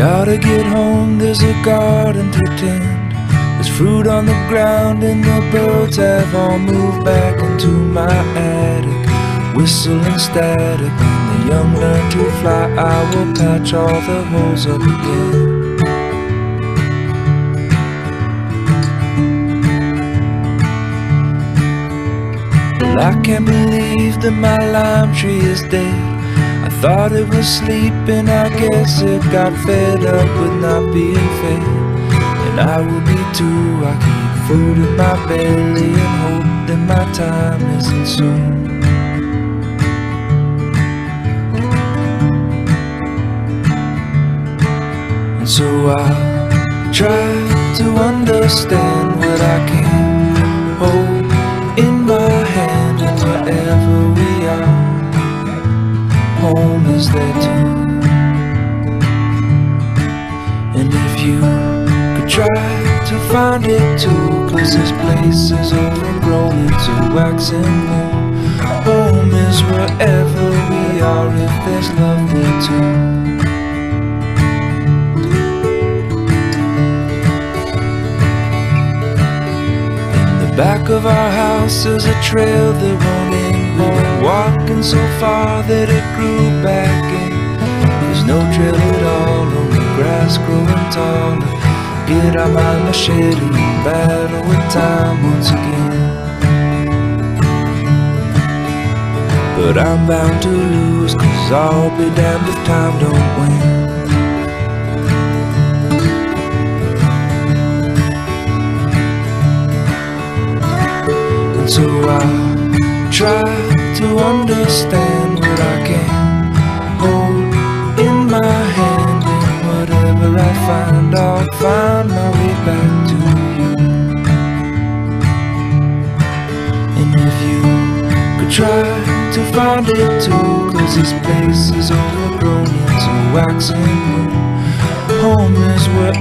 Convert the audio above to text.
ought to get home, there's a garden to tend. There's fruit on the ground and the birds have all moved back into my attic, whistling static. When the young learn to fly, I will patch all the holes up again. Well, I can't believe that my lime tree is dead. I thought it was sleeping, I guess it got fed up with not being fed. And I will be too. I keep food in my belly and hope that my time isn't soon. And so I'll try to understand what I can hold in my hand, and wherever we are, home is there too. And if you could try to find it too, 'cause this place is overgrown into wax and wool. Home is wherever we are, if there's love there too. In the back of our house is a trail that won't end. We're walking so far that it grew back in. There's no trail at all, only grass growing taller. Get out my machete and battle with time once again. But I'm bound to lose, 'cause I'll be damned if time don't win. And so I'll try to understand what I can hold in my hand, and whatever I find, I'll find my way back to you. And if you could try to find it too, 'cause this place is overgrown into wax and wool. Home is where